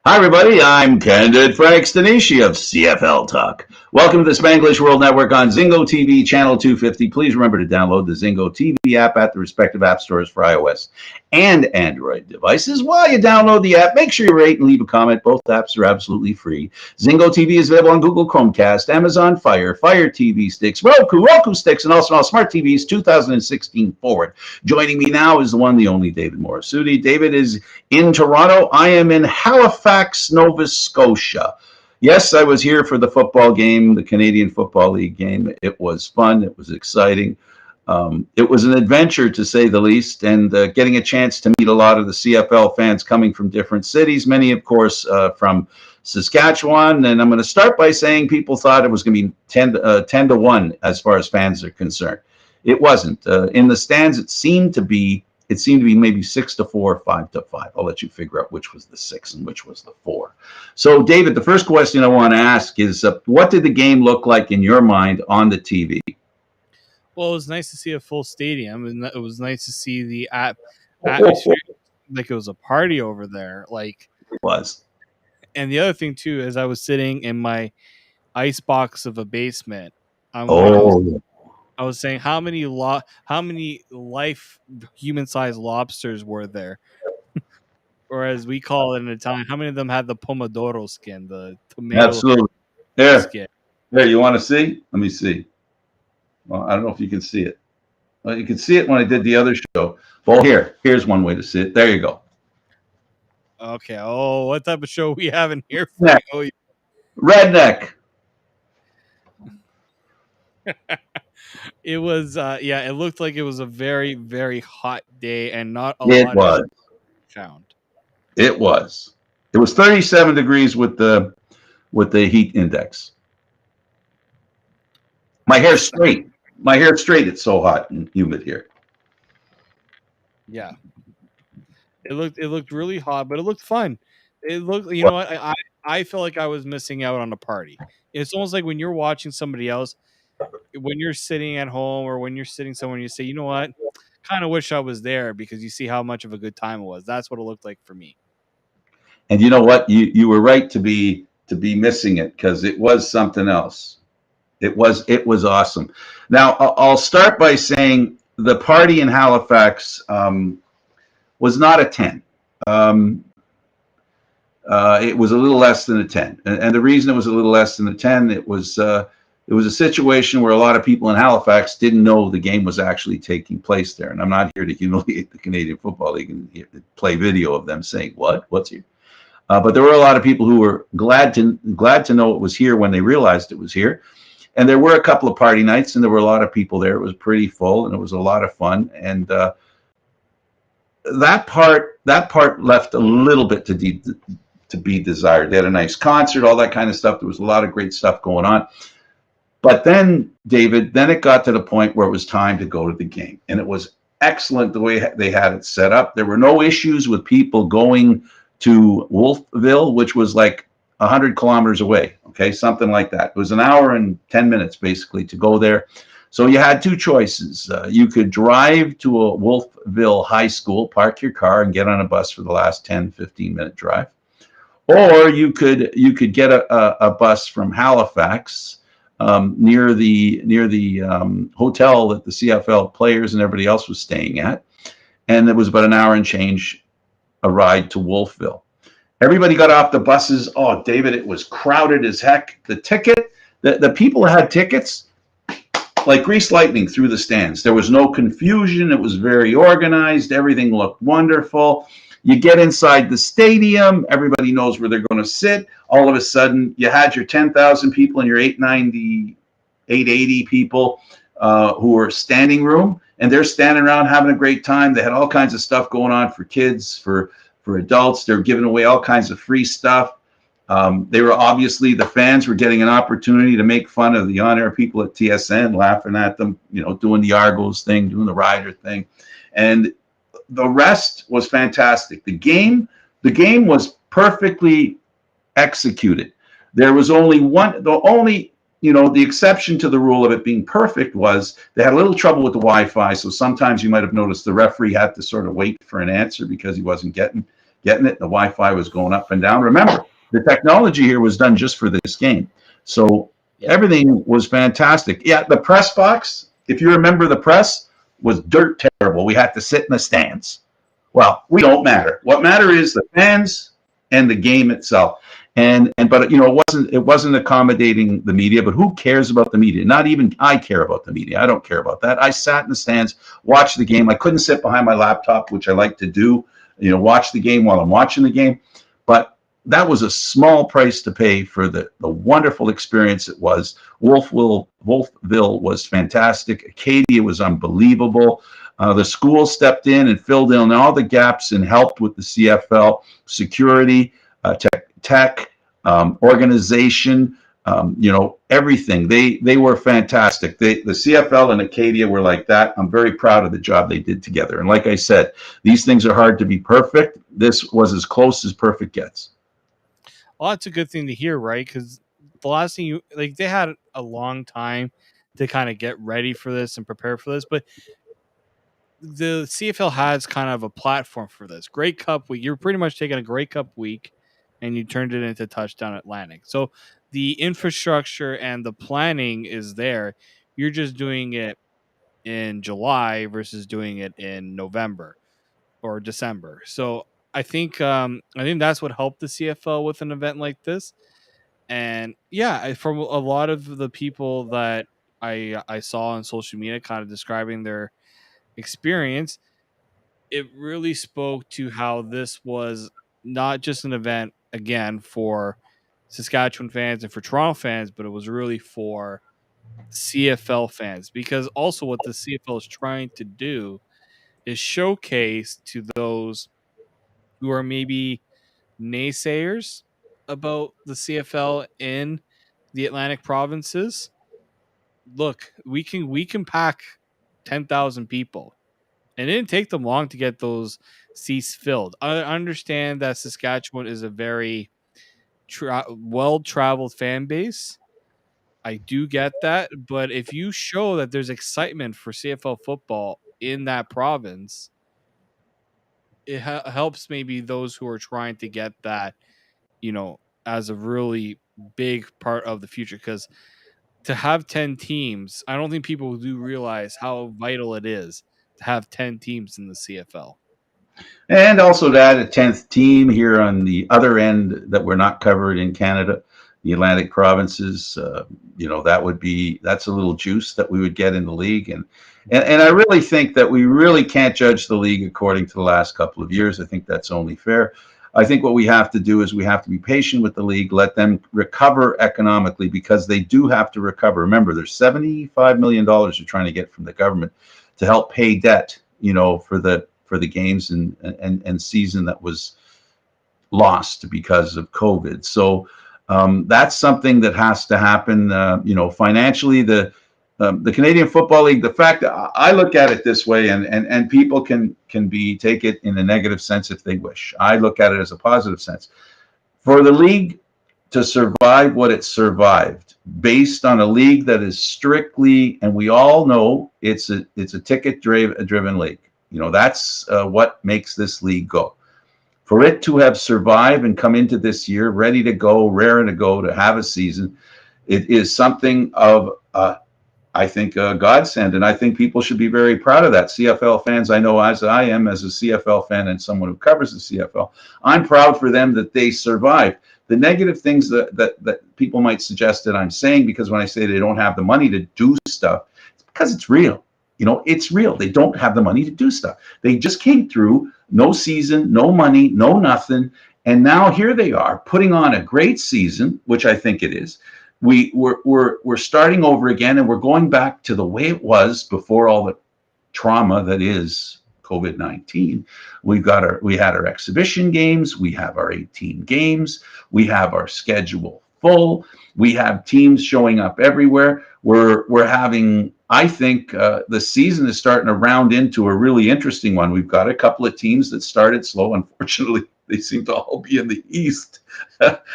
Hi, everybody. I'm Candid Frank Stanisci of CFL Talk. Welcome to the Spanglish World Network on Zingo TV, channel 250. Please remember to download the Zingo TV app at the respective app stores for iOS and Android devices. While you download the app, make sure you rate and leave a comment. Both apps are absolutely free. Zingo TV is available on Google Chromecast, Amazon Fire, Fire TV sticks, Roku sticks, and also on smart TVs 2016 forward. Joining me now is the one, the only David Morassutti. David is in Toronto. I am in Halifax, Nova Scotia. Yes, I was here for the football game, the Canadian Football League game. It was fun. It was exciting. It was an adventure, to say the least, and getting a chance to meet a lot of the CFL fans coming from different cities, many, of course, from Saskatchewan. And I'm going to start by saying people thought it was going to be 10 to 1 as far as fans are concerned. It wasn't. In the stands, it seemed to be maybe 6-4, 5-5. I'll let you figure out which was the 6 and which was the 4. So, David, the first question I want to ask is, what did the game look like in your mind on the TV? Well, it was nice to see a full stadium, and it was nice to see the atmosphere, like it was a party over there. Like it was. And the other thing too, is I was sitting in my ice box of a basement. I was saying how many life human-sized lobsters were there, or as we call it in Italian, how many of them had the pomodoro skin, the tomato Absolutely. skin? There. You want to see? Let me see. Well, I don't know if you can see it. Well, you can see it when I did the other show. Well, here's one way to see it. There you go. Okay. Oh, what type of show we have in here for you? Redneck. It was, it looked like it was a very, very hot day and not a It lot was. of found. It was. It was 37 degrees with the heat index. My hair's straight. It's so hot and humid here. Yeah. It looked really hot, but it looked fun. It looked, you know what? I felt like I was missing out on a party. It's almost like when you're watching somebody else, when you're sitting at home or when you're sitting somewhere and you say, you know what? Kind of wish I was there, because you see how much of a good time it was. That's what it looked like for me. And you know what? You were right to be missing it, because it was something else. It was awesome. Now I'll start by saying the party in Halifax was not a 10. It was a little less than a 10, and the reason it was a little less than a 10, it was a situation where a lot of people in Halifax didn't know the game was actually taking place there. And I'm not here to humiliate the Canadian Football League and play video of them saying what's here. But there were a lot of people who were glad to know it was here when they realized it was here. And there were a couple of party nights, and there were a lot of people there. It was pretty full, and it was a lot of fun. And that part left a little bit to be desired. They had a nice concert, all that kind of stuff. There was a lot of great stuff going on. But then, David, it got to the point where it was time to go to the game. And it was excellent the way they had it set up. There were no issues with people going to Wolfville, which was like 100 kilometers away. Okay, something like that. It was an hour and 10 minutes basically to go there. So you had two choices. You could drive to a Wolfville high school, park your car, and get on a bus for the last 10, 15-minute drive. Or you could get a bus from Halifax near the hotel that the CFL players and everybody else was staying at, and it was about an hour and change a ride to Wolfville. Everybody got off the buses. Oh, David, it was crowded as heck. The people had tickets like grease lightning through the stands. There was no confusion. It was very organized. Everything looked wonderful. You get inside the stadium, everybody knows where they're going to sit. All of a sudden, you had your 10,000 people and your 890, 880 people who were standing room, and they're standing around having a great time. They had all kinds of stuff going on for kids, for adults. They're giving away all kinds of free stuff. They were obviously, the fans were getting an opportunity to make fun of the on-air people at TSN, laughing at them, doing the Argos thing, doing the Rider thing. And the rest was fantastic. The game was perfectly executed. There was only the exception to the rule of it being perfect was they had a little trouble with the Wi-Fi. So sometimes you might have noticed the referee had to sort of wait for an answer because he wasn't getting getting it. The Wi-Fi was going up and down. Remember, the technology here was done just for this game. So everything was fantastic. Yeah, the press box, if you remember the press, was dirt terrible. We had to sit in the stands. Well, we don't matter. What matter is the fans and the game itself. But it wasn't accommodating the media. But who cares about the media? Not even I care about the media. I don't care about that. I sat in the stands, watched the game. I couldn't sit behind my laptop, which I like to do. Watch the game while I'm watching the game. But that was a small price to pay for the wonderful experience it was. Wolfville was fantastic. Acadia was unbelievable. The school stepped in and filled in all the gaps and helped with the CFL security, tech, organization, everything. They were fantastic. The CFL and Acadia were like that. I'm very proud of the job they did together. And like I said, these things are hard to be perfect. This was as close as perfect gets. Well, that's a good thing to hear, right? Because the last thing they had a long time to kind of get ready for this and prepare for this, but the CFL has kind of a platform for this. Grey Cup week, you're pretty much taking a Grey Cup week and you turned it into Touchdown Atlantic. So the infrastructure and the planning is there. You're just doing it in July versus doing it in November or December. So I think that's what helped the CFL with an event like this. And yeah, from a lot of the people that I saw on social media kind of describing their experience, it really spoke to how this was not just an event again for Saskatchewan fans and for Toronto fans, but it was really for CFL fans, because also what the CFL is trying to do is showcase to those who are maybe naysayers about the CFL in the Atlantic provinces. Look, we can pack 10,000 people. And it didn't take them long to get those seats filled. I understand that Saskatchewan is a very well-traveled fan base. I do get that. But if you show that there's excitement for CFL football in that province, it helps maybe those who are trying to get that, as a really big part of the future. Because to have 10 teams, I don't think people do realize how vital it is to have 10 teams in the CFL. And also to add a 10th team here on the other end that we're not covered in Canada, the Atlantic provinces, that's a little juice that we would get in the league. And I really think that we really can't judge the league according to the last couple of years. I think that's only fair. I think what we have to do is we have to be patient with the league, let them recover economically, because they do have to recover. Remember, there's $75 million they're trying to get from the government to help pay debt, for the games and season that was lost because of COVID. So that's something that has to happen. Financially, the Canadian Football League. The fact that I look at it this way, and people can take it in a negative sense if they wish. I look at it as a positive sense. For the league to survive what it survived, based on a league that is strictly, and we all know it's a ticket driven league. That's what makes this league go. For it to have survived and come into this year ready to go, raring to go, to have a season, it is something of, I think, a godsend. And I think people should be very proud of that. CFL fans, I know, as I am, as a CFL fan and someone who covers the CFL, I'm proud for them that they survived. The negative things that people might suggest that I'm saying, because when I say they don't have the money to do stuff, it's because it's real. It's real. They don't have the money to do stuff. They just came through, no season, no money, no nothing. And now here they are putting on a great season, which I think it is. We're starting over again, and we're going back to the way it was before all the trauma that is COVID-19. We had our exhibition games. We have our 18 games. We have our schedule full. We have teams showing up everywhere. We're having, I think, the season is starting to round into a really interesting one. We've got a couple of teams that started slow. Unfortunately, they seem to all be in the East, but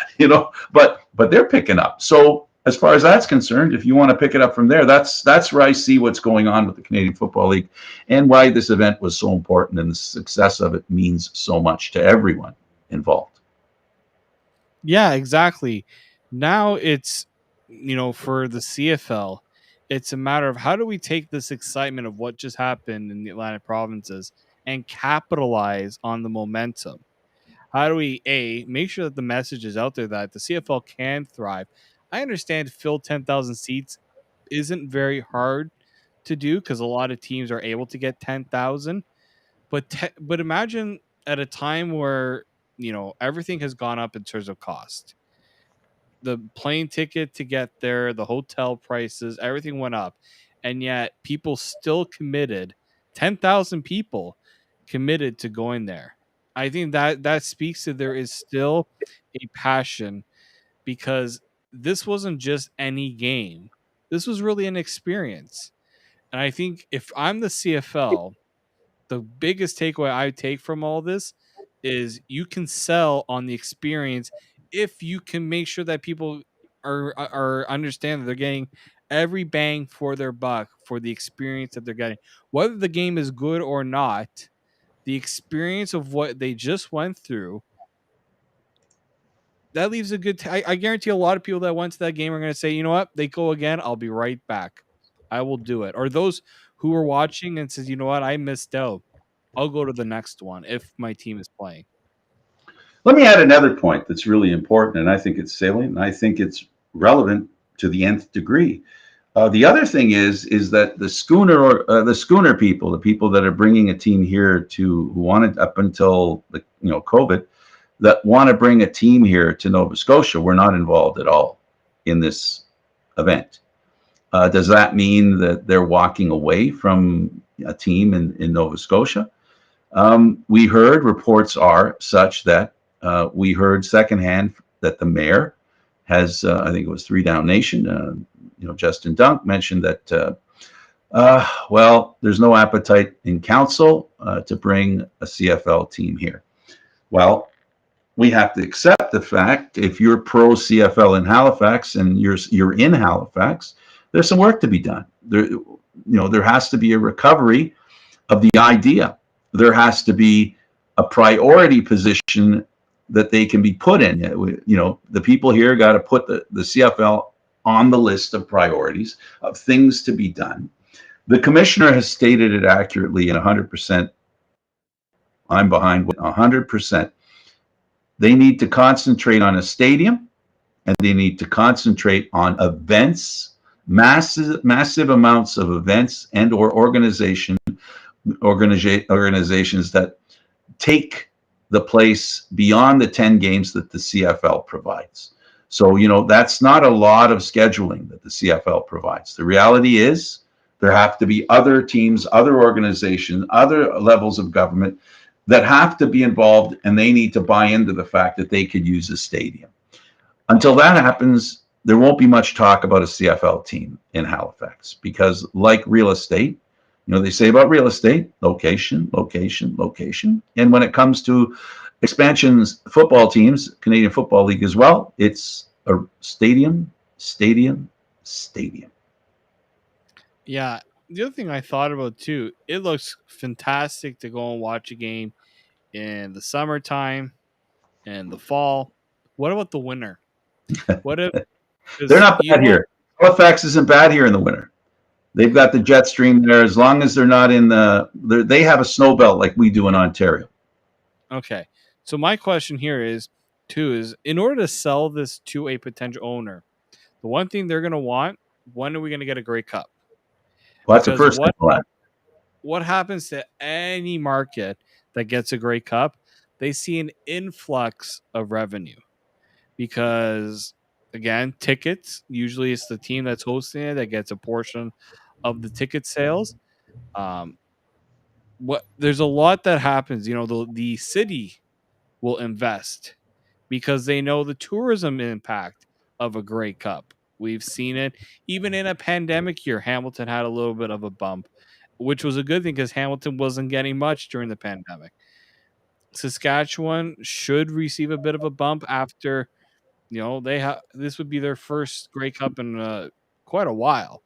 they're picking up. So as far as that's concerned, if you want to pick it up from there, that's where I see what's going on with the Canadian Football League and why this event was so important, and the success of it means so much to everyone. involved. Yeah, exactly. Now it's, for the CFL, it's a matter of how do we take this excitement of what just happened in the Atlantic provinces and capitalize on the momentum? How do we make sure that the message is out there that the CFL can thrive? I understand fill 10,000 seats isn't very hard to do because a lot of teams are able to get 10,000, but imagine at a time where everything has gone up in terms of cost. The plane ticket to get there, the hotel prices, everything went up. And yet people still committed, 10,000 people committed to going there. I think that speaks to there is still a passion because this wasn't just any game. This was really an experience. And I think if I'm the CFL, the biggest takeaway I take from all this is you can sell on the experience if you can make sure that people are understand that they're getting every bang for their buck for the experience that they're getting. Whether the game is good or not, the experience of what they just went through, that leaves a good I guarantee a lot of people that went to that game are going to say, you know what, they go again, I'll be right back. I will do it. Or those who are watching and says, you know what, I missed out, I'll go to the next one if my team is playing. Let me add another point that's really important, and I think it's salient, and I think it's relevant to the nth degree. The other thing is that the schooner people, the people that are bringing a team here to who wanted up until the COVID, that want to bring a team here to Nova Scotia, were not involved at all in this event. Does that mean that they're walking away from a team in Nova Scotia? We heard reports are such that we heard secondhand that the mayor has, I think it was Three Down Nation, Justin Dunk mentioned that, well, there's no appetite in council to bring a CFL team here. Well, we have to accept the fact if you're pro CFL in Halifax and you're in Halifax, there's some work to be done. There has to be a recovery of the idea. There has to be a priority position that they can be put in. The people here got to put the CFL on the list of priorities of things to be done. The commissioner has stated it accurately and 100%. I'm behind 100%. They need to concentrate on a stadium, and they need to concentrate on events, massive amounts of events and or organizations that take the place beyond the 10 games that the CFL provides. So, that's not a lot of scheduling that the CFL provides. The reality is there have to be other teams, other organizations, other levels of government that have to be involved, and they need to buy into the fact that they could use a stadium. Until that happens, there won't be much talk about a CFL team in Halifax because, like real estate, they say about real estate, location, location, location. And when it comes to expansions, football teams, Canadian Football League as well, it's a stadium, stadium, stadium. Yeah. The other thing I thought about too, it looks fantastic to go and watch a game in the summertime and the fall. What about the winter? What if, They're because not bad here. Halifax isn't bad here in the winter. They've got the jet stream there as long as they're not in they have a snow belt like we do in Ontario. Okay. So my question here is in order to sell this to a potential owner, the one thing they're going to want, when are we going to get a Grey Cup? Well, that's the Because first thing. what happens to any market that gets a Grey Cup? They see an influx of revenue because, again, tickets, usually it's the team that's hosting it that gets a portion of the ticket sales. Um, there's a lot that happens. The city will invest because they know the tourism impact of a Grey Cup. We've seen it even in a pandemic year. Hamilton had a little bit of a bump, which was a good thing because Hamilton wasn't getting much during the pandemic. Saskatchewan should receive a bit of a bump after, they have this would be their first Grey Cup in quite a while,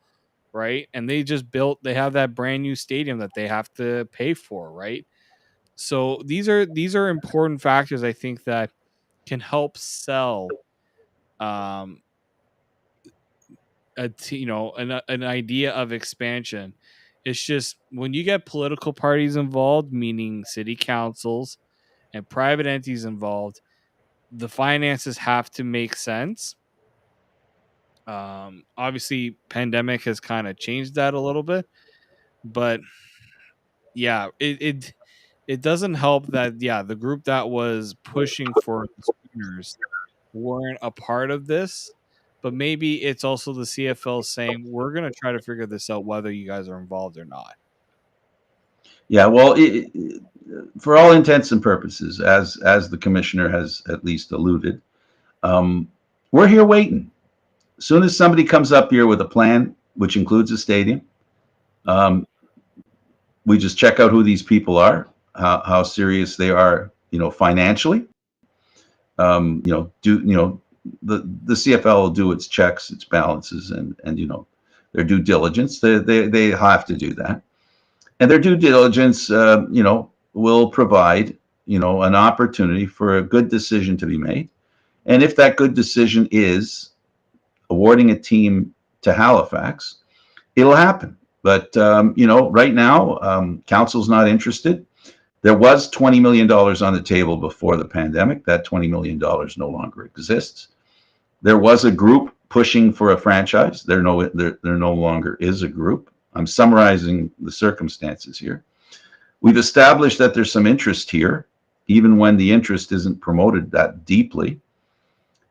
right? And they have that brand new stadium that they have to pay for, right? So these are important factors, I think, that can help sell um an idea of expansion. It's just when you get political parties involved, meaning city councils and private entities involved, the finances have to make sense. Obviously pandemic has kind of changed that a little bit, but yeah, it doesn't help that, yeah, the group that was pushing for the Schooners weren't a part of this, but maybe it's also the CFL saying we're going to try to figure this out whether you guys are involved or not. Yeah, well, for all intents and purposes, as the commissioner has at least alluded, um, we're here waiting. As soon as somebody comes up here with a plan, which includes a stadium, um, we just check out who these people are, how serious they are, financially. The CFL will do its checks, its balances, and their due diligence. They have to do that, and their due diligence, will provide an opportunity for a good decision to be made. And if that good decision is awarding a team to Halifax, it'll happen. But right now, council's not interested. There was $20 million on the table before the pandemic. That $20 million no longer exists. There was a group pushing for a franchise. There no longer is a group. I'm summarizing the circumstances here. We've established that there's some interest here, even when the interest isn't promoted that deeply.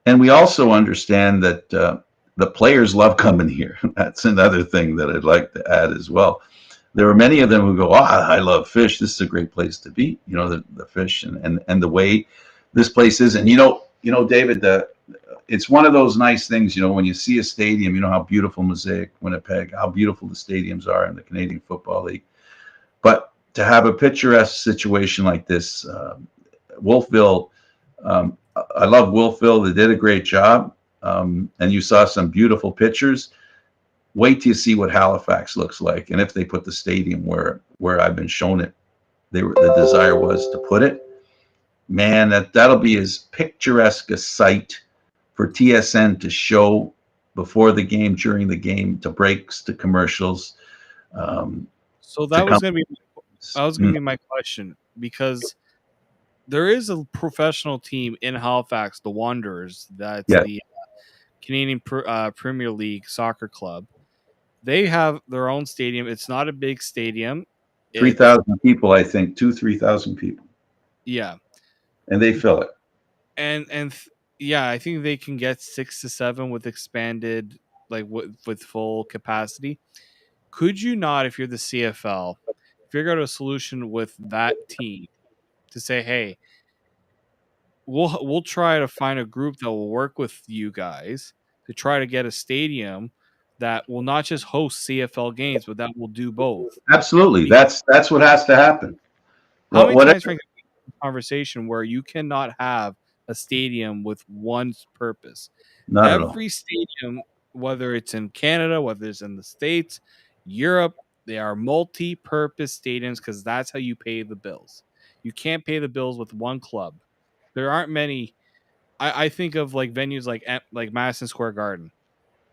And we also understand that the players love coming here. That's another thing that I'd like to add as well. There are many of them who go, I love fish. This is a great place to be. The fish and the way this place is. And David, it's one of those nice things. When you see a stadium, how beautiful Mosaic, Winnipeg, how beautiful the stadiums are in the Canadian Football League. But to have a picturesque situation like this, Wolfville. I love Wolfville. They did a great job, and you saw some beautiful pictures. Wait till you see what Halifax looks like, and if they put the stadium where I've been shown it, the desire was to put it. Man, that'll be as picturesque a sight for TSN to show before the game, during the game, to breaks, to commercials. So that was going to be my question, because there is a professional team in Halifax, the Wanderers. That's the Canadian Premier League soccer club. They have their own stadium. It's not a big stadium. 3,000 people, I think. 3,000 people. Yeah. And they fill it. And yeah, I think they can get 6 to 7 with expanded, like with full capacity. Could you not, if you're the CFL, figure out a solution with that team to say, hey, we'll try to find a group that will work with you guys to try to get a stadium that will not just host CFL games, but that will do both. Absolutely. That's what has to happen. How many times, Frank, have we had a conversation where you cannot have a stadium with one purpose? Not at all. Every stadium, whether it's in Canada, whether it's in the States, Europe, they are multi-purpose stadiums because that's how you pay the bills. You can't pay the bills with one club. There aren't many. I think of like venues like Madison Square Garden.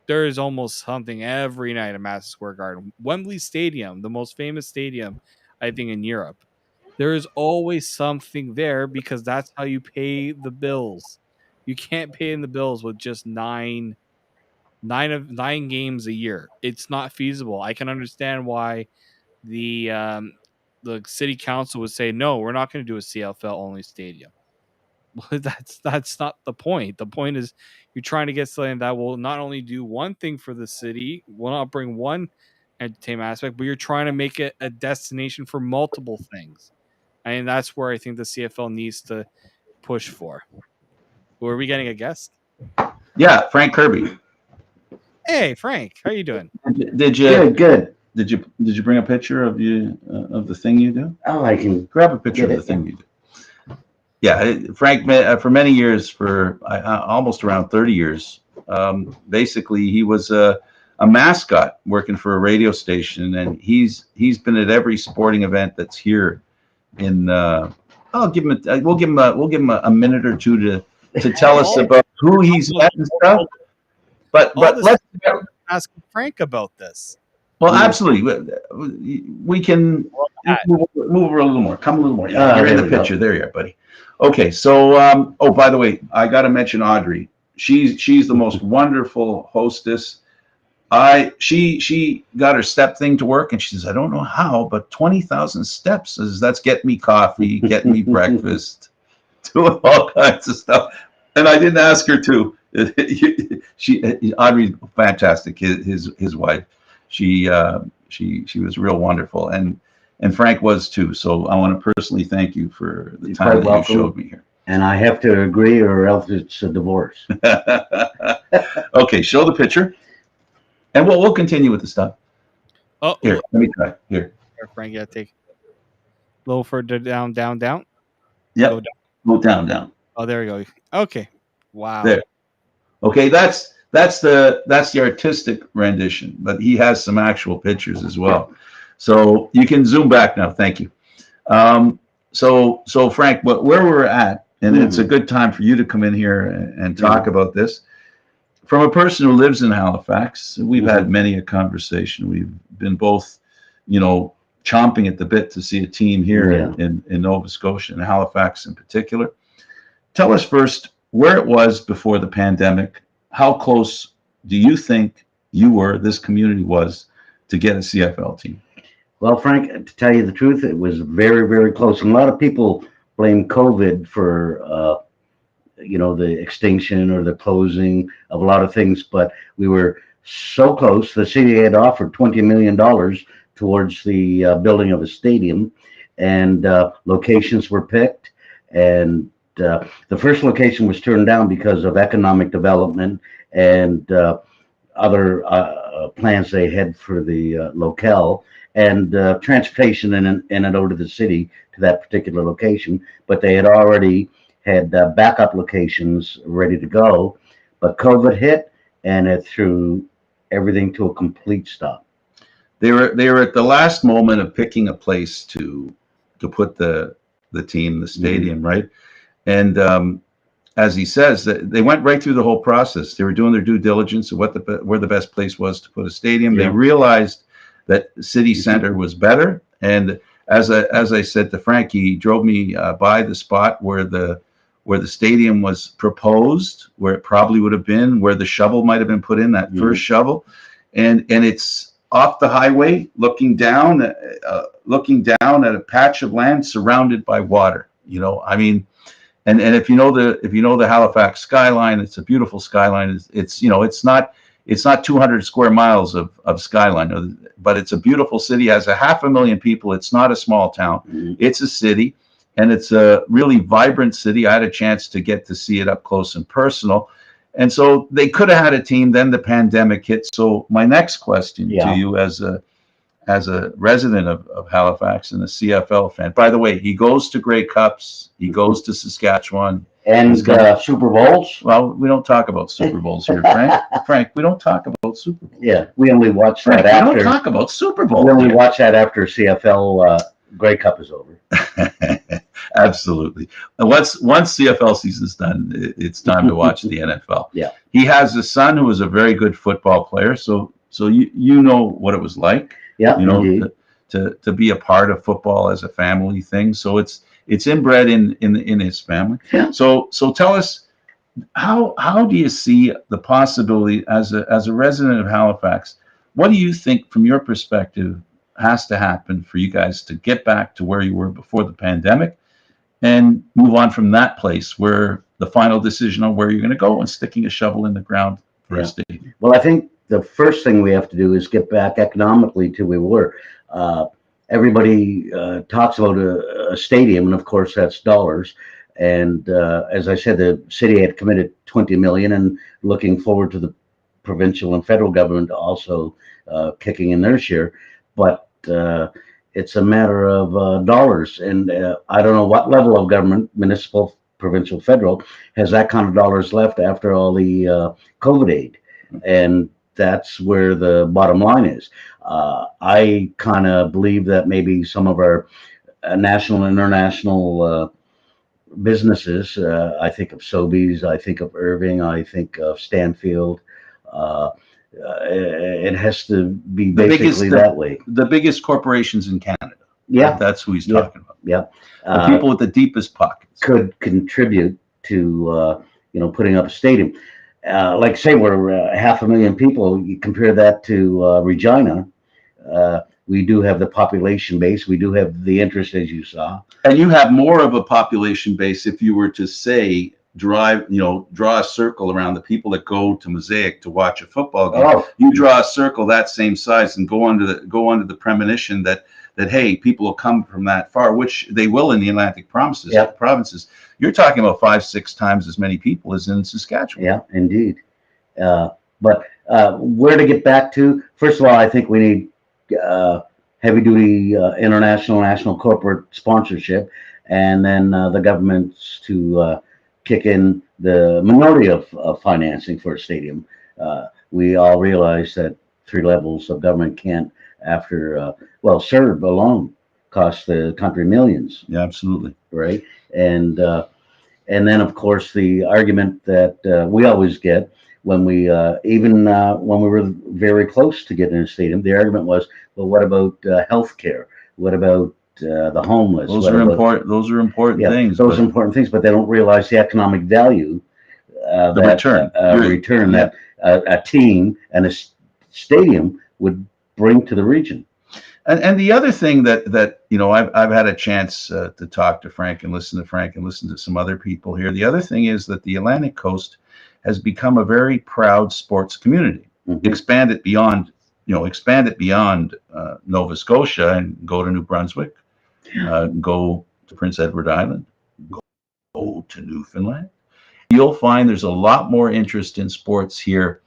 There is almost something every night at Madison Square Garden. Wembley Stadium, the most famous stadium, I think, in Europe. There is always something there because that's how you pay the bills. You can't pay in the bills with just nine games a year. It's not feasible. I can understand why the city council would say, no, we're not going to do a CFL only stadium. That's not the point. The point is you're trying to get something that will not only do one thing for the city, will not bring one entertainment aspect, but you're trying to make it a destination for multiple things. And that's where I think the CFL needs to push for. Were we getting a guest? Yeah, Frank Kirby. Hey, Frank, how are you doing? Did you? Good. Did you bring a picture of the thing you do? Oh, I can grab a picture of the thing you do. Yeah, Frank, for many years, for almost around 30 years, basically he was a mascot working for a radio station, and he's been at every sporting event that's here I'll give him. We'll give him a minute or two to tell us about who he's met and stuff. But let's ask Frank about this. Well, absolutely. We can move a little more. Come a little more. Yeah, you're in the picture. There you are, buddy. Okay, so oh, by the way, I got to mention Audrey. She's the most wonderful hostess. She got her step thing to work, and she says, I don't know how, but 20,000 steps that's getting me coffee, getting me breakfast, doing all kinds of stuff. And I didn't ask her to. Audrey's fantastic. His wife. She was real wonderful, and Frank was too. So I want to personally thank you for the time that you showed me here. And I have to agree, or else it's a divorce. Okay, show the picture, and we'll continue with the stuff. Oh, here, let me try. Here, Frank, yeah, take a little further down. Yep. Go down. Oh, there we go. Okay. Wow. There. Okay, that's the artistic rendition, but he has some actual pictures as well. So you can zoom back now. Thank you. So Frank, where we're at, and it's a good time for you to come in here and talk about this. From a person who lives in Halifax, we've had many a conversation. We've been both, chomping at the bit to see a team here in Nova Scotia and Halifax in particular. Tell us first where it was before the pandemic. How close do you think this community was, to get a CFL team? Well, Frank, to tell you the truth, it was very, very close. And a lot of people blame COVID for, the extinction or the closing of a lot of things. But we were so close. The city had offered $20 million towards the building of a stadium, and locations were picked. And the first location was turned down because of economic development and other plans they had for the locale, and transportation in and out of the city to that particular location. But they had already had backup locations ready to go. But COVID hit, and it threw everything to a complete stop. They were at the last moment of picking a place to put the team, the stadium, right? And as he says, that they went right through the whole process. They were doing their due diligence of where the best place was to put a stadium. They realized that city center was better. And as I said to Frank, he drove me by the spot where the stadium was proposed, where it probably would have been, where the shovel might have been put in, that first shovel, and it's off the highway, looking down at a patch of land surrounded by water. I mean. And if you know the Halifax skyline, it's a beautiful skyline. It's not 200 square miles of skyline, but it's a beautiful city. It has 500,000 people. It's not a small town. It's a city, and it's a really vibrant city. I had a chance to get to see it up close and personal, and so they could have had a team. Then the pandemic hit. So my next question to you, as a resident of Halifax and a CFL fan. By the way, he goes to Grey Cups. He goes to Saskatchewan. And Super Bowls? Well, we don't talk about Super Bowls here, Frank. Frank, we don't talk about Super Bowls. Yeah, we only watch that after. We don't talk about Super Bowl. We only watch that after CFL Grey Cup is over. Absolutely. And once CFL season's done, it's time to watch the NFL. Yeah. He has a son who is a very good football player, so you know what it was like. Yeah, to be a part of football as a family thing. So it's inbred in his family. Yeah. So tell us, how do you see the possibility as a resident of Halifax? What do you think, from your perspective, has to happen for you guys to get back to where you were before the pandemic, and move on from that place where the final decision on where you're going to go and sticking a shovel in the ground for a stadium? Well, I think the first thing we have to do is get back economically to where we were. Everybody talks about a stadium, and of course that's dollars. And as I said, the city had committed $20 million, and looking forward to the provincial and federal government also kicking in their share. But it's a matter of dollars, and I don't know what level of government, municipal, provincial, federal, has that kind of dollars left after all the COVID aid. And that's where the bottom line is. I kind of believe that maybe some of our national and international businesses. I think of Sobeys, I think of Irving, I think of Stanfield. It has to be basically that way. The biggest corporations in Canada. Yeah, That's who he's talking about. yeah. The people with the deepest pockets could contribute to putting up a stadium. Like say we're 500,000 people. You compare that to Regina. We do have the population base. We do have the interest, as you saw. And you have more of a population base if you were to say draw a circle around the people that go to Mosaic to watch a football game. Oh. You draw a circle that same size and go under the premonition that hey, people will come from that far, which they will in the Atlantic provinces. Yep. You're talking about 5-6 times as many people as in Saskatchewan. Yeah, indeed. But where to get back to? First of all, I think we need heavy-duty international, national corporate sponsorship, and then the governments to kick in the minority of financing for a stadium. We all realize that 3 levels of government can't, after CERB alone cost the country millions. Yeah, absolutely. Right, and then of course the argument that we always get when we even when we were very close to getting a stadium, the argument was, well, what about health care? What about the homeless? Those are important things. Those are important things, but they don't realize the economic value, return that a team and a stadium would bring to the region. And the other thing that I've had a chance to talk to Frank and listen to some other people here. The other thing is that the Atlantic Coast has become a very proud sports community. Mm-hmm. Expand it beyond Nova Scotia and go to New Brunswick, go to Prince Edward Island, go to Newfoundland. You'll find there's a lot more interest in sports here.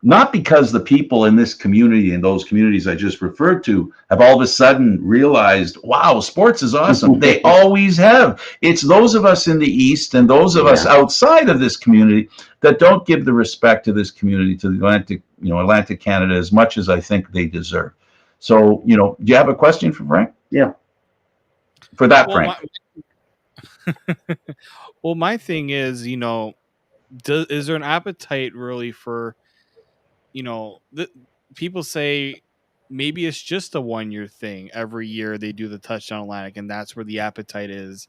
Not because the people in this community and those communities I just referred to have all of a sudden realized, wow, sports is awesome. They always have. It's those of us in the East and those of us outside of this community that don't give the respect to this community, to the Atlantic Canada, as much as I think they deserve. So, do you have a question for Frank? Yeah. For that, Frank. Well, my thing is, is there an appetite really for, people say maybe it's just a 1-year thing. Every year they do the Touchdown Atlantic, and that's where the appetite is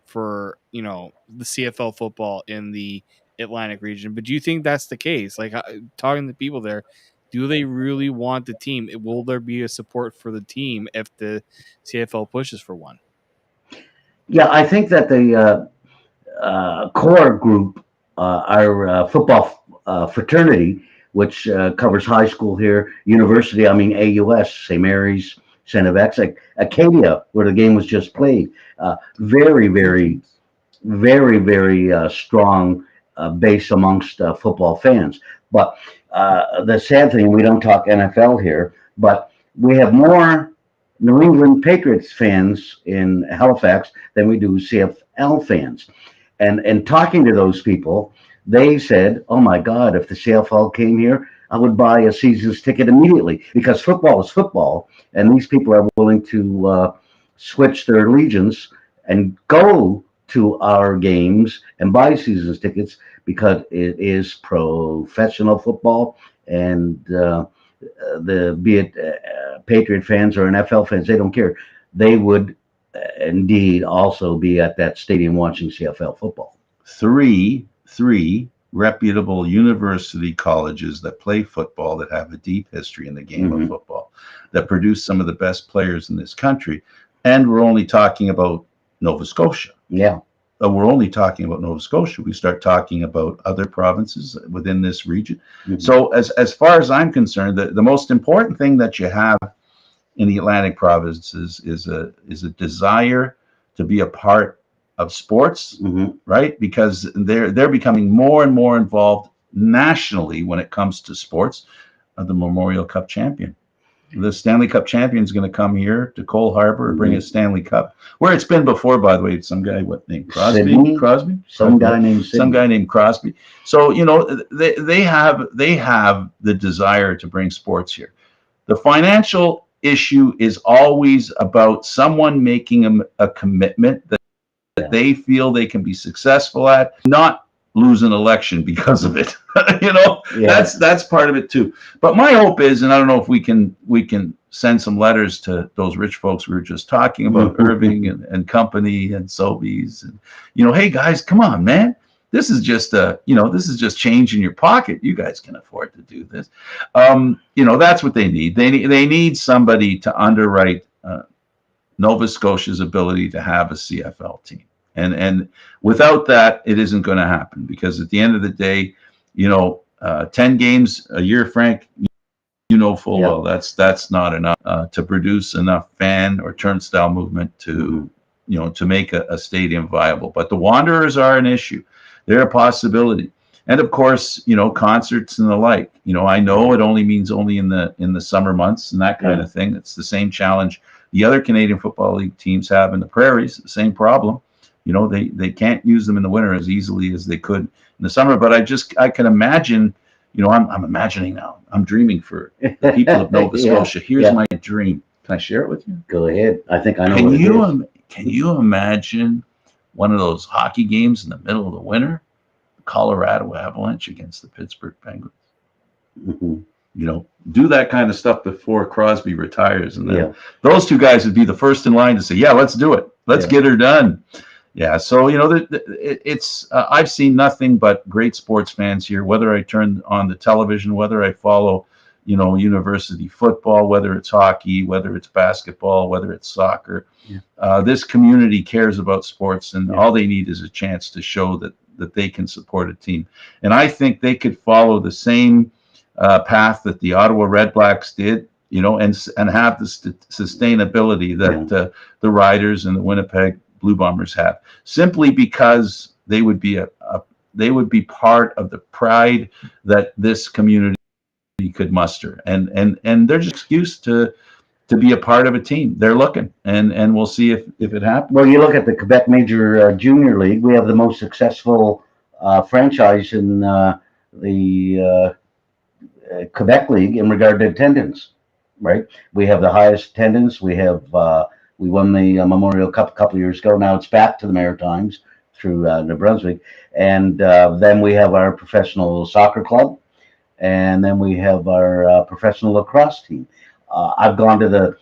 for, the CFL football in the Atlantic region. But do you think that's the case? Like, talking to people there, do they really want the team? Will there be a support for the team if the CFL pushes for one? Yeah, I think that the core group, our football fraternity, which covers high school here, university, AUS, St. Mary's, St. FX, Acadia, where the game was just played. Very, very, very, very strong base amongst football fans. But the sad thing, we don't talk NFL here, but we have more New England Patriots fans in Halifax than we do CFL fans. And talking to those people, they said, oh my God, if the CFL came here, I would buy a season's ticket immediately, because football is football. And these people are willing to switch their allegiance and go to our games and buy season's tickets because it is professional football. And be it Patriot fans or NFL fans, they don't care. They would indeed also be at that stadium watching CFL football. Three reputable university colleges that play football, that have a deep history in the game of football, that produce some of the best players in this country. And we're only talking about Nova Scotia. Yeah. We're only talking about Nova Scotia. We start talking about other provinces within this region. So as far as I'm concerned, the most important thing that you have in the Atlantic provinces is a desire to be a part of sports, right? Because they're becoming more and more involved nationally when it comes to sports. The Memorial Cup champion, the Stanley Cup champion, is going to come here to Cole Harbour and bring a Stanley Cup, where it's been before, by the way. Some guy, what name? Crosby. Some guy named Crosby. So they have the desire to bring sports here. The financial issue is always about someone making a commitment that they feel they can be successful at, not lose an election because of it. That's part of it too. But my hope is, and I don't know if we can send some letters to those rich folks we were just talking about, Irving and company and Sobeys, and hey guys, come on, man. This is just this is just change in your pocket. You guys can afford to do this. That's what they need. They need somebody to underwrite Nova Scotia's ability to have a CFL team. And without that, it isn't going to happen, because at the end of the day, 10 games a year, Frank, full well that's not enough to produce enough fan or turnstile movement to to make a stadium viable. But the Wanderers are an issue. They're a possibility. And of course, concerts and the like. I know it only means in the summer months and that kind of thing. It's the same challenge the other Canadian Football League teams have in the prairies. The same problem. They can't use them in the winter as easily as they could in the summer. But I can imagine. I'm imagining now. I'm dreaming for the people of Nova Scotia. Here's my dream. Can I share it with you? Go ahead. I think I know. Can you imagine one of those hockey games in the middle of the winter? Colorado Avalanche against the Pittsburgh Penguins. Mm-hmm. Do that kind of stuff before Crosby retires, and then those two guys would be the first in line to say, "Yeah, let's do it. Let's get her done." Yeah. So it's I've seen nothing but great sports fans here. Whether I turn on the television, whether I follow, university football, whether it's hockey, whether it's basketball, whether it's soccer, this community cares about sports, and all they need is a chance to show that they can support a team. And I think they could follow the same path that the Ottawa Redblacks did, and have the sustainability that the Riders and the Winnipeg Blue Bombers have, simply because they would be they would be part of the pride that this community could muster, and there's an excuse to be a part of a team. They're looking, and we'll see if it happens. Well, you look at the Quebec Major Junior League. We have the most successful franchise in the Quebec League in regard to attendance. Right, we have the highest attendance. We won the Memorial Cup a couple of years ago. Now it's back to the Maritimes through New Brunswick, and then we have our professional soccer club, and then we have our professional lacrosse team. I've gone to the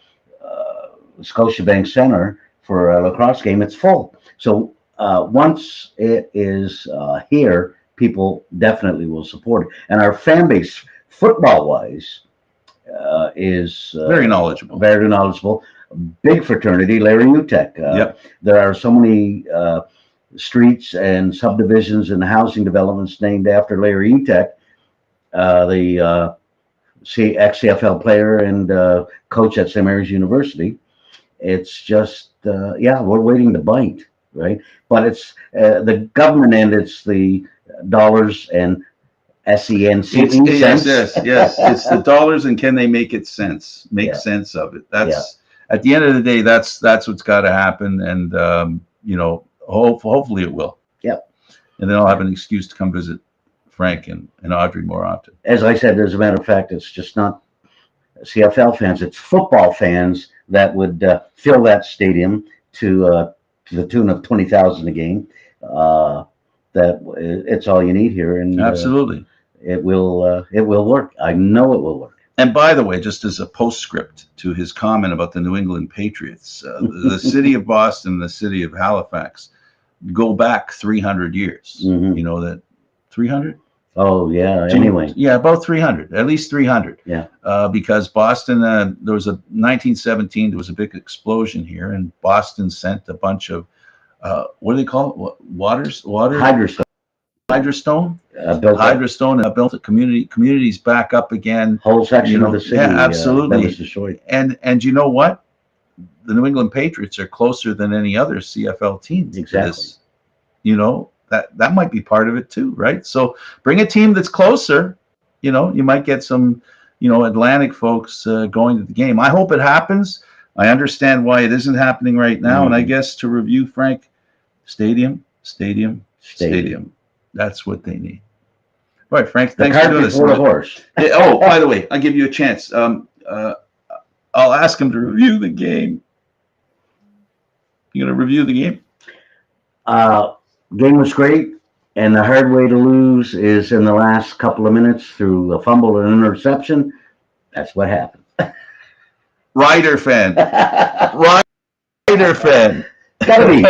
Scotiabank Center for a lacrosse game. It's full. So once it is here, people definitely will support it. And our fan base, football-wise, is very knowledgeable. Very knowledgeable. Big fraternity, Larry Utek. There are so many streets and subdivisions and housing developments named after Larry Utek, the ex-CFL player and coach at St. Mary's University. It's just, we're waiting to bite, right? But it's the government end, it's the dollars and SENC. Yes. It's the dollars, and can they make it sense? Sense of it. That's at the end of the day, that's what's got to happen, and hopefully it will. Yep. And then I'll have an excuse to come visit Frank and Audrey more often. As I said, as a matter of fact, it's just not CFL fans; it's football fans that would fill that stadium to the tune of 20,000 a game. It's all you need here, and absolutely, it will work. I know it will work. And by the way, just as a postscript to his comment about the New England Patriots, the city of Boston, the city of Halifax, go back 300 years. Mm-hmm. You know that 300? Oh yeah. Anyway. Yeah, about 300, at least 300. Yeah. Because Boston, there was 1917. There was a big explosion here, and Boston sent a bunch of what do they call it? Water. Hydrostone. Built a communities back up again. Whole section of the city. Yeah, absolutely. That was destroyed. And you know what? The New England Patriots are closer than any other CFL team. Exactly. That might be part of it too, right? So bring a team that's closer. You might get some, Atlantic folks going to the game. I hope it happens. I understand why it isn't happening right now. Mm-hmm. And I guess to review, Frank, stadium. That's what they need. All right, Frank, thanks for doing this. The horse. Oh, by the way, I'll give you a chance. I'll ask him to review the game. You gonna review the game? Game was great, and the hard way to lose is in the last couple of minutes through a fumble and interception. That's what happened. Rider fan. Rider fan. Gotta be.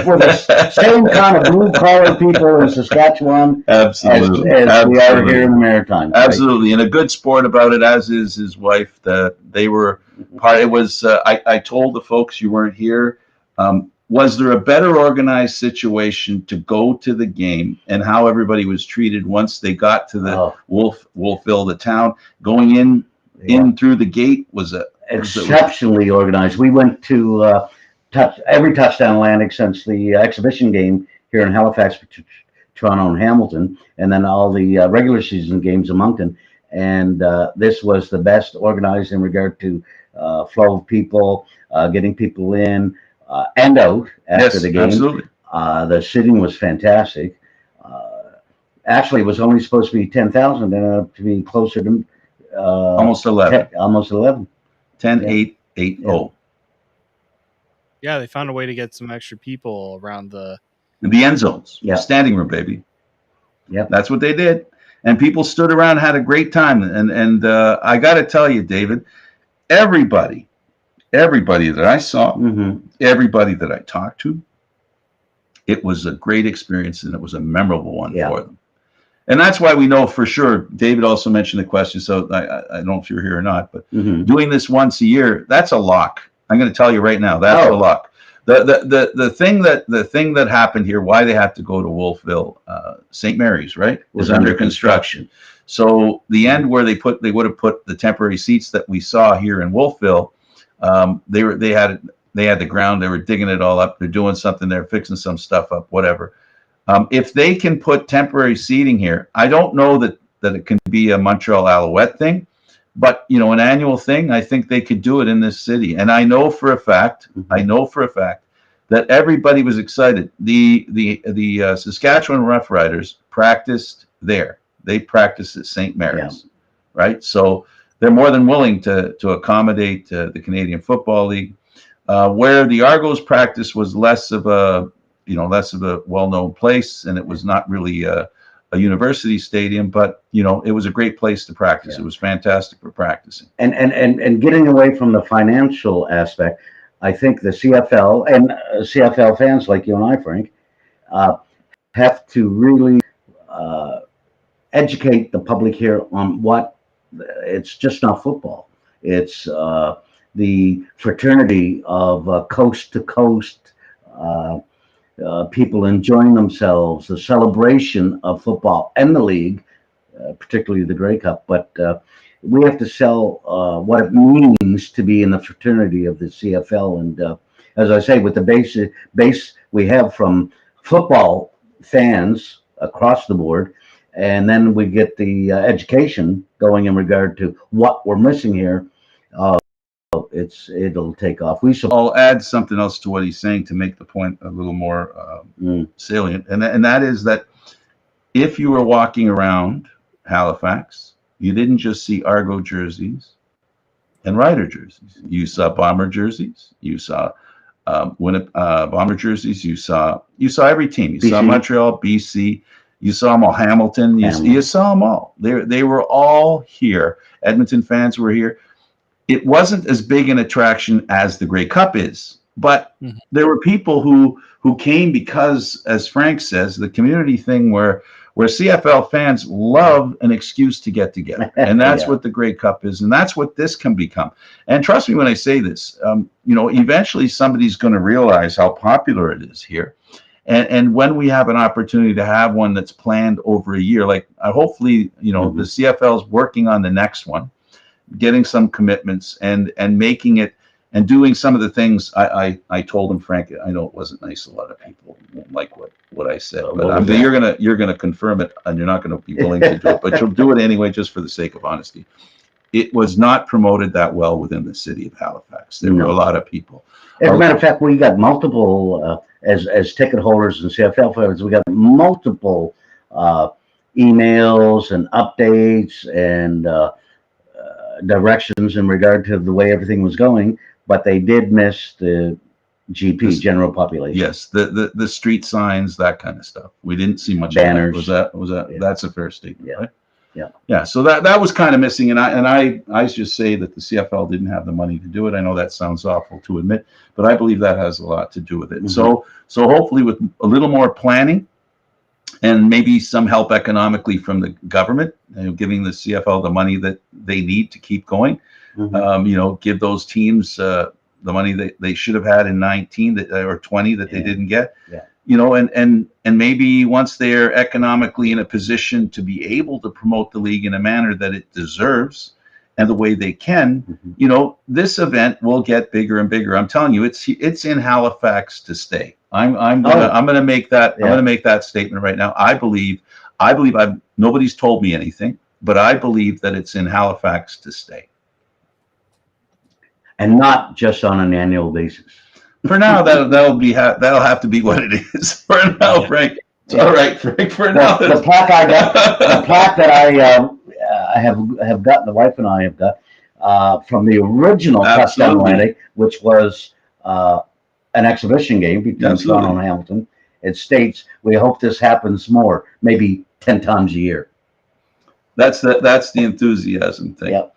We're the same kind of blue collar people in Saskatchewan Absolutely. as we are here in the Maritimes. Absolutely, and a good sport about it, as is his wife. They were part. It was. I told the folks you weren't here. Was there a better organized situation to go to the game and how everybody was treated once they got to the Wolfville, the town? Going in through the gate was exceptionally organized. We went to every touchdown landing since the exhibition game here in Halifax, Toronto, and Hamilton, and then all the regular season games in Moncton. And this was the best organized in regard to flow of people, getting people in and out after the game. Absolutely. The sitting was fantastic. Actually, it was only supposed to be 10,000, and to be closer to almost 11. Almost 11. 10, 8, 8, 0. Yeah, they found a way to get some extra people around the end zones. Yeah. Standing room, baby. Yeah. That's what they did. And people stood around and had a great time. And I got to tell you, David, everybody that I saw, everybody that I talked to, it was a great experience and it was a memorable one for them. And that's why we know for sure. David also mentioned the question, so I don't know if you're here or not, but doing this once a year, that's a lock. I'm going to tell you right now, that's a lock. The thing that happened here, why they had to go to Wolfville, St. Mary's, right, was under construction. So the end where they would have put the temporary seats that we saw here in Wolfville, they had the ground, they were digging it all up, they're doing something, they're fixing some stuff up, whatever. If they can put temporary seating here, I don't know that it can be a Montreal Alouette thing, but an annual thing. I think they could do it in this city, and I know for a fact that everybody was excited. The Saskatchewan Roughriders practiced there. They practiced at St. Mary's, right? So they're more than willing to accommodate the Canadian Football League. Where the Argos practice was less of a well-known place, and it was not really a university stadium, but it was a great place to practice. It was fantastic for practicing. And getting away from the financial aspect, I think the CFL and CFL fans like you and I, Frank, have to really educate the public here on what it's just not football. It's the fraternity of coast to coast. People enjoying themselves, the celebration of football and the league, particularly the Grey Cup. But we have to sell what it means to be in the fraternity of the CFL. And as I say, with the base we have from football fans across the board, and then we get the education going in regard to what we're missing here. It'll take off. I'll add something else to what he's saying to make the point a little more salient, and that is that if you were walking around Halifax, you didn't just see Argo jerseys and Rider jerseys. You saw Bomber jerseys. You saw Bomber jerseys. You saw every team. You saw Montreal, BC. You saw them all. Hamilton. You saw them all. They were all here. Edmonton fans were here. It wasn't as big an attraction as the Grey Cup is, but there were people who came because, as Frank says, the community thing where CFL fans love an excuse to get together, and that's what the Grey Cup is, and that's what this can become. And trust me when I say this, eventually somebody's going to realize how popular it is here, and when we have an opportunity to have one that's planned over a year, like hopefully the CFL is working on the next one, getting some commitments and making it and doing some of the things I told him, Frank. I know it wasn't nice. A lot of people won't like what I said, but you're gonna confirm it, and you're not gonna be willing to do it, but you'll do it anyway, just for the sake of honesty. It was not promoted that well within the city of Halifax. There were a lot of people. As a matter of fact, we got multiple as ticket holders and CFL fans. We got multiple emails and updates and directions in regard to the way everything was going, but they did miss the GP, general population. Yes, the street signs, that kind of stuff. We didn't see much Banners. Of that. Was that Yeah. That's a fair statement, Yeah. right? Yeah. Yeah. So that was kind of missing, and I just say that the CFL didn't have the money to do it. I know that sounds awful to admit, but I believe that has a lot to do with it. Mhm. So hopefully with a little more planning and maybe some help economically from the government, giving the CFL the money that they need to keep going. Mhm. Give those teams the money that they should have had in 19 or 20 that they Yeah. didn't get. Yeah. And maybe once they're economically in a position to be able to promote the league in a manner that it deserves and the way they can, Mhm. this event will get bigger and bigger. I'm telling you, it's in Halifax to stay. I'm gonna make that I'm Yeah. gonna make that statement right now. I believe nobody's told me anything, but I believe that it's in Halifax to stay. And not just on an annual basis. For now, that'll have to be what it is. For now, Frank. It's all right, Frank. For now, The plaque the plaque that I have got, the wife and I have got from the original Touchdown Absolutely. Atlantic, which was an exhibition game between Absolutely. Toronto and Hamilton. It states, "We hope this happens more, maybe 10 times a year." That's the enthusiasm thing. Yep.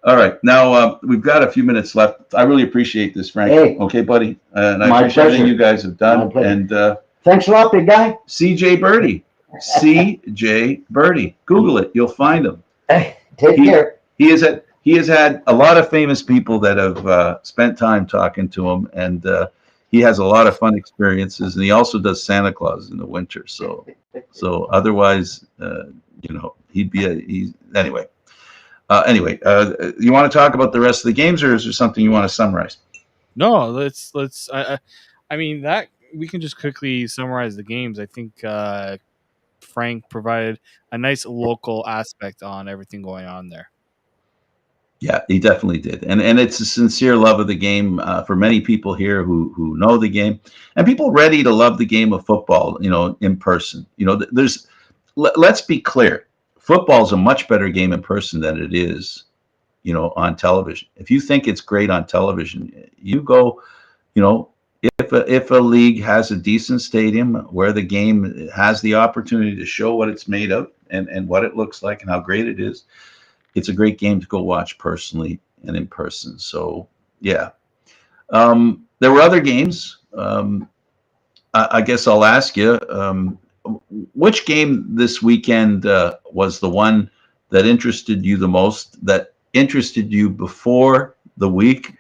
All right, now we've got a few minutes left. I really appreciate this, Frank. Hey. Okay, buddy, and I My appreciate everything pleasure. you guys have done. My pleasure. And Thanks a lot, big guy. CJ Birdie, CJ Birdie. Google it, you'll find him. Hey, take care. He has had a lot of famous people that have spent time talking to him, and he has a lot of fun experiences. And he also does Santa Claus in the winter. So otherwise, he's anyway. You want to talk about the rest of the games, or is there something you want to summarize? No, let's. I mean that we can just quickly summarize the games. I think Frank provided a nice local aspect on everything going on there. Yeah, he definitely did, and it's a sincere love of the game for many people here who know the game, and people ready to love the game of football. In person. Let's be clear, football is a much better game in person than it is, on television. If you think it's great on television, you go, if a league has a decent stadium where the game has the opportunity to show what it's made of and what it looks like and how great it is, it's a great game to go watch personally and in person. So yeah, there were other games. I guess I'll ask you, which game this weekend was the one that interested you the most, that interested you before the week?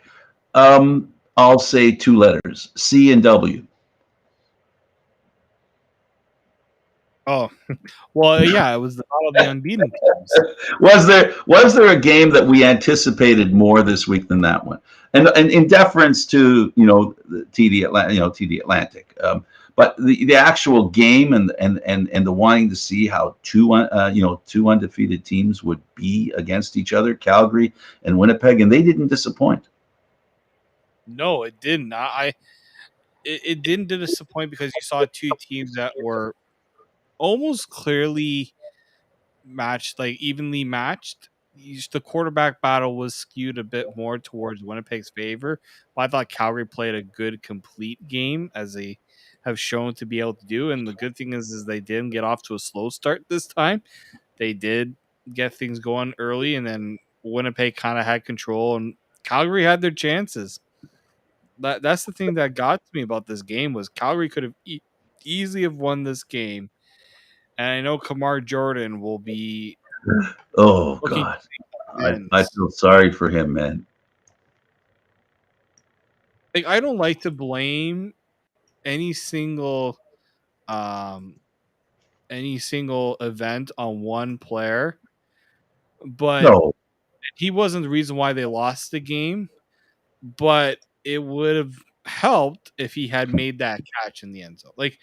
I'll say two letters, C and W. Oh, well, yeah, it was the battle of the unbeaten teams. Was there a game that we anticipated more this week than that one? And in deference to the TD Atlantic, but the actual game and the wanting to see how two undefeated teams would be against each other, Calgary and Winnipeg, and they didn't disappoint. No, it didn't. It didn't disappoint because you saw two teams that were almost clearly matched, like evenly matched. The quarterback battle was skewed a bit more towards Winnipeg's favor, but I thought Calgary played a good, complete game, as they have shown to be able to do. And the good thing is they didn't get off to a slow start this time. They did get things going early, and then Winnipeg kind of had control, and Calgary had their chances. That's the thing that got to me about this game was Calgary could have easily have won this game. And I know Kamar Jordan will be Oh looking God, wins. I feel sorry for him, man. Like, I don't like to blame any single event on one player, but No, he wasn't the reason why they lost the game. But it would have helped if he had made that catch in the end zone. Like,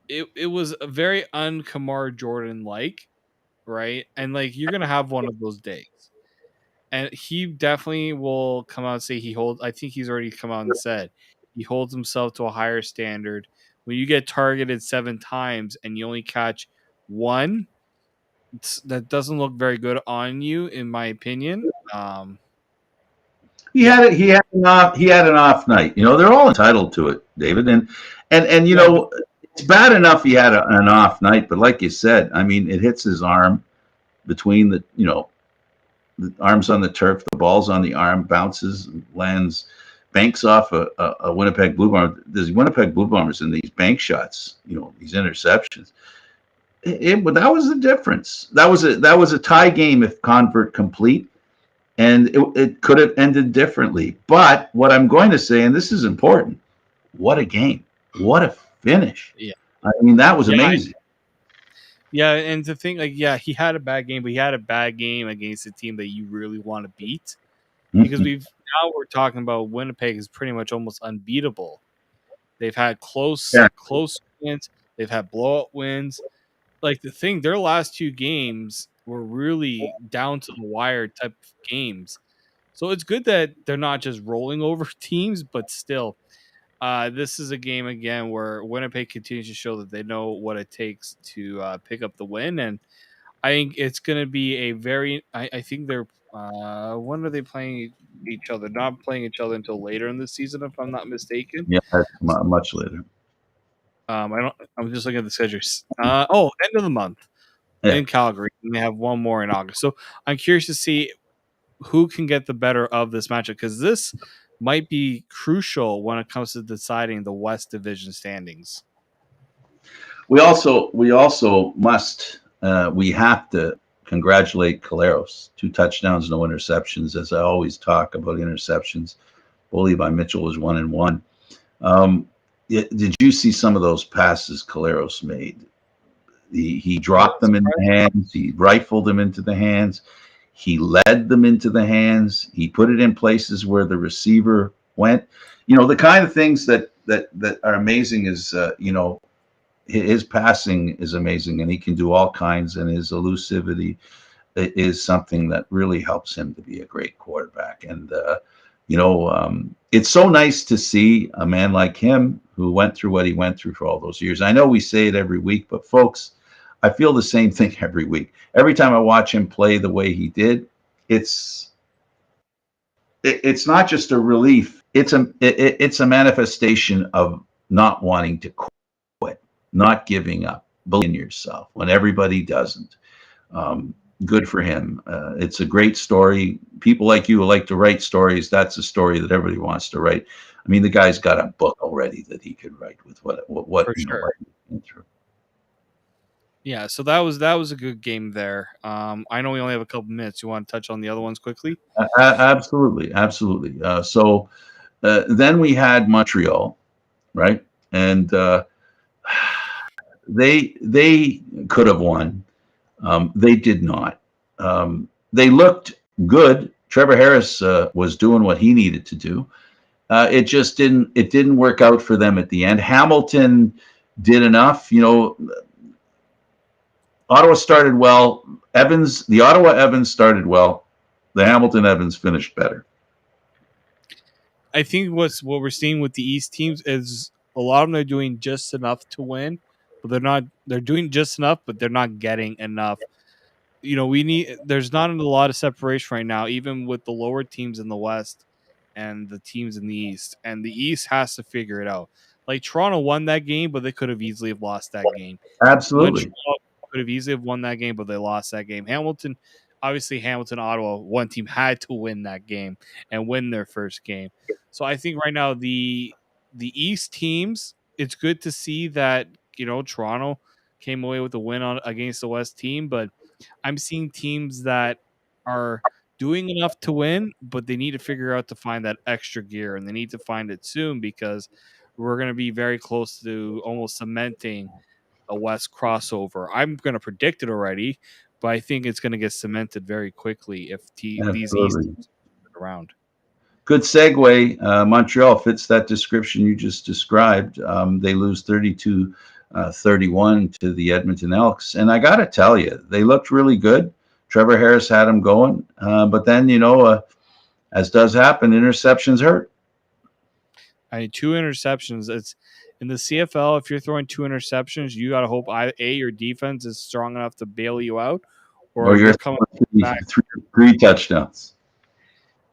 it was a very un-Kamar Jordan like, right? And like, you're gonna have one of those days. And he definitely will come out and say I think he's already come out and said he holds himself to a higher standard. When you get targeted 7 times and you only catch one, that doesn't look very good on you, in my opinion. He had an off night. They're all entitled to it, David. And Yeah, it's bad enough he had an off night, but like you said, I mean, it hits his arm between the arms on the turf, the ball's on the arm, bounces, lands, banks off a Winnipeg Blue Bomber. There's Winnipeg Blue Bombers in these bank shots, these interceptions. That was the difference. That was a tie game if convert complete, and it could have ended differently. But what I'm going to say, and this is important, what a game, what a finish. yeah, I mean, that was yeah, amazing. yeah. And to think, like, yeah, he had a bad game, but he had a bad game against a team that you really want to beat. Because we're talking about Winnipeg is pretty much almost unbeatable. They've had close Yeah. wins. They've had blowout wins. Like, the thing, their last 2 games were really down to the wire type of games. So it's good that they're not just rolling over teams, but still, this is a game again where Winnipeg continues to show that they know what it takes to pick up the win, and I think it's going to be a very. I think they're. When are they playing each other? Not playing each other until later in the season, if I'm not mistaken. Yeah, much later. I don't. I'm just looking at the schedule. End of the month Yeah. in Calgary, and they have one more in August. So I'm curious to see who can get the better of this matchup, because this might be crucial when it comes to deciding the West Division standings. We also must we have to congratulate Caleros. 2 touchdowns, no interceptions. As I always talk about interceptions, bully by Mitchell was 1-1. Did you see some of those passes Caleros made? He dropped them in the hands. He rifled them into the hands. He led them into the hands. He put it in places where the receiver went. The kind of things that are amazing is his passing is amazing, and he can do all kinds, and his elusivity is something that really helps him to be a great quarterback. And it's so nice to see a man like him who went through what he went through for all those years. I know we say it every week, but folks, I feel the same thing every week. Every time I watch him play the way he did, it's not just a relief. It's a manifestation of not wanting to quit, not giving up, believing in yourself when everybody doesn't. Good for him. It's a great story. People like you who like to write stories, that's a story that everybody wants to write. I mean, the guy's got a book already that he could write with what For you know sure. what he went through. Yeah, so that was a good game there. I know we only have a couple minutes. You want to touch on the other ones quickly? Absolutely. So then we had Montreal, right? And they could have won. They did not. They looked good. Trevor Harris was doing what he needed to do. It just didn't work out for them at the end. Hamilton did enough. Ottawa started well. The Ottawa Evans started well. The Hamilton Evans finished better. I think what we're seeing with the East teams is a lot of them are doing just enough to win, but they're not. They're doing just enough, but they're not getting enough. There's not a lot of separation right now, even with the lower teams in the West and the teams in the East. And the East has to figure it out. Like, Toronto won that game, but they could have easily have lost that game. Absolutely. Montreal could have easily have won that game, but they lost that game. Hamilton, Ottawa, one team had to win that game and win their first game. So I think right now the East teams, it's good to see that Toronto came away with a win against the West team, but I'm seeing teams that are doing enough to win, but they need to figure out to find that extra gear, and they need to find it soon, because we're going to be very close to almost cementing a West crossover. I'm going to predict it already, but I think it's going to get cemented very quickly if these East Absolutely. teams are around. Good segue. Montreal fits that description you just described. They lose 32-31 to the Edmonton Elks. And I got to tell you, they looked really good. Trevor Harris had them going. But then, as does happen, interceptions hurt. 2 interceptions. It's in the CFL. If you're throwing 2 interceptions, you got to hope your defense is strong enough to bail you out, or Or if you're they're coming back. three touchdowns.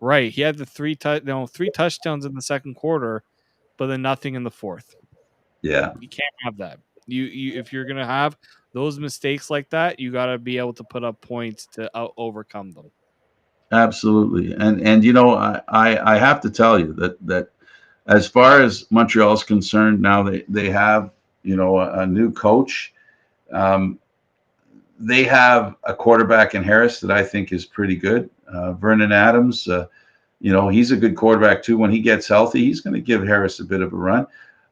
Right, he had the three touchdowns in the second quarter, but then nothing in the fourth. Yeah. You can't have that. You if you're gonna have those mistakes like that, you got to be able to put up points to overcome them. Absolutely. And you know, I have to tell you that as far as Montreal is concerned, now they have, you know, a new coach. They have a quarterback in Harris that I think is pretty good. Vernon Adams, you know, he's a good quarterback too. When he gets healthy, he's going to give Harris a bit of a run.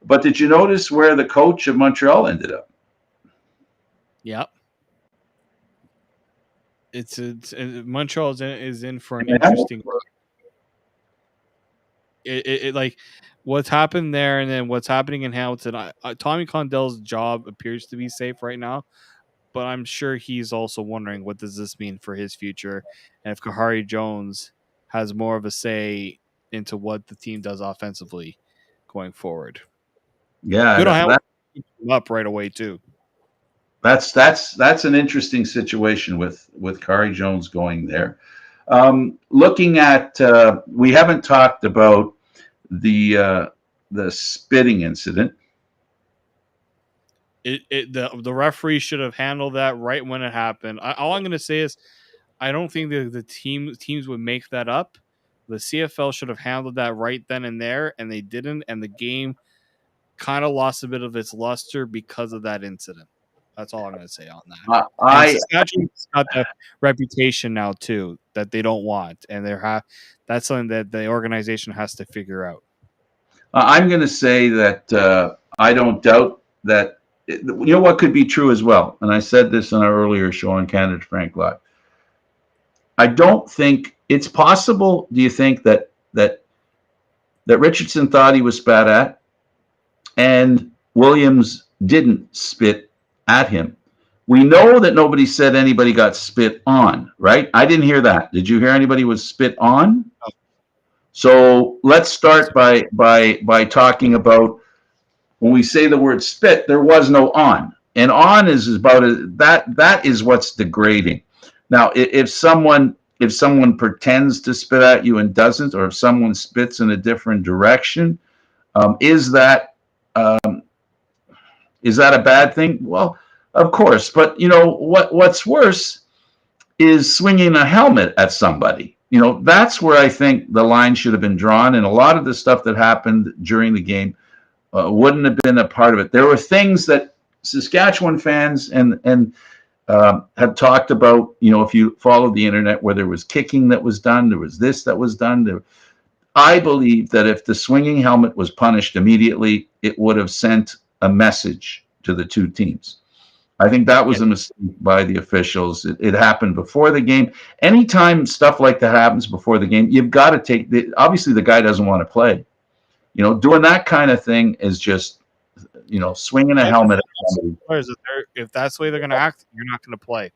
But did you notice where the coach of Montreal ended up? Yep. It's Montreal is in for an interesting. It like what's happened there, and then what's happening in Hamilton. Tommy Condell's job appears to be safe right now, but I'm sure he's also wondering what does this mean for his future, and if Kahari Jones has more of a say into what the team does offensively going forward. Yeah, Good on Hamilton up right away too. That's an interesting situation with Kari Jones going there. Looking at, we haven't talked about the spitting incident. The referee should have handled that right when it happened. All I'm going to say is, I don't think that the teams would make that up. The CFL should have handled that right then and there, and they didn't. And the game kind of lost a bit of its luster because of that incident. That's all I'm going to say on that. Saskatchewan's got the reputation now too that they don't want, and that's something that the organization has to figure out. I'm going to say that I don't doubt that. You know what could be true as well, and I said this on our earlier show on Candid Frank Live. I don't think it's possible. Do you think that Richardson thought he was spat at, and Williams didn't spit at him? We know that nobody said anybody got spit on, right? I didn't hear that. Did you hear anybody was spit on? No. So let's start by talking about when we say the word spit, there was no on, and on is about that is what's degrading. Now, if someone pretends to spit at you and doesn't, or if someone spits in a different direction, is that a bad thing? Well, of course, but you know what's worse is swinging a helmet at somebody. You know, that's where I think the line should have been drawn, and a lot of the stuff that happened during the game wouldn't have been a part of it. There were things that Saskatchewan fans and have talked about. You know, if you follow the internet, where there was kicking that was done, there was this that was done. I believe that if the swinging helmet was punished immediately, it would have sent a message to the two teams. I think that was a mistake by the officials. It happened before the game. Anytime stuff like that happens before the game, you've got to take obviously the guy doesn't want to play. You know, doing that kind of thing is just, you know, swinging a helmet at somebody. If that's the way they're going to act, you're not going to play.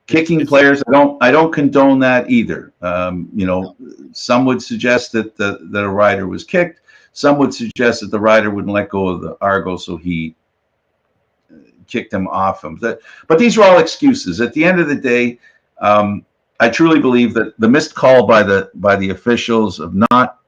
Kicking players, I don't condone that either. You know, some would suggest that a rider was kicked. Some would suggest that the rider wouldn't let go of the Argo, so he kicked him off him. But these are all excuses. At the end of the day, I truly believe that the missed call by the officials of not,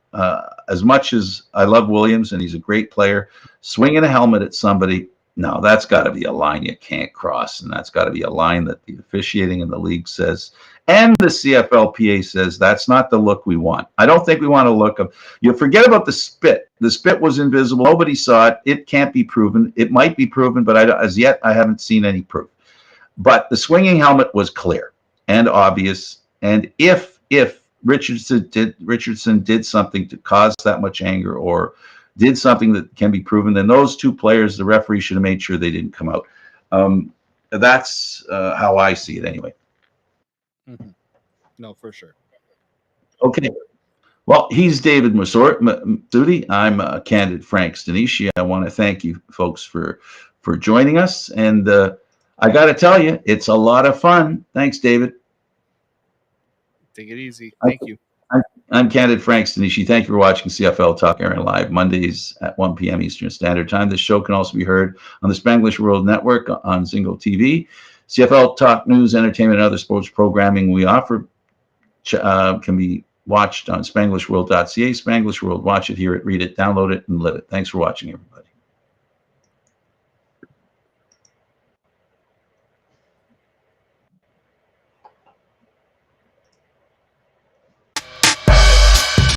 as much as I love Williams and he's a great player, swinging a helmet at somebody, no, that's got to be a line you can't cross, and that's got to be a line that the officiating in the league says, and the CFLPA says that's not the look we want. I don't think we want a look of, you forget about the spit. The spit was invisible. Nobody saw it. It can't be proven. It might be proven, but as yet I haven't seen any proof. But the swinging helmet was clear and obvious, and if Richardson did something to cause that much anger or did something that can be proven, then those two players, the referee should have made sure they didn't come out. That's how I see it anyway. Mm-hmm. No, for sure. Okay. Well, he's David Morassutti. I'm Candid Frank Stanisci. I want to thank you folks for joining us. And I got to tell you, it's a lot of fun. Thanks, David. Take it easy. Thank you. I'm Candid Frank Stanisci. Thank you for watching CFL Talk Aaron Live, Mondays at 1 p.m. Eastern Standard Time. This show can also be heard on the Spanglish World Network on Zingo TV, CFL talk, news, entertainment, and other sports programming we offer can be watched on SpanglishWorld.ca. Spanglish World, watch it, hear it, read it, download it, and live it. Thanks for watching, everybody.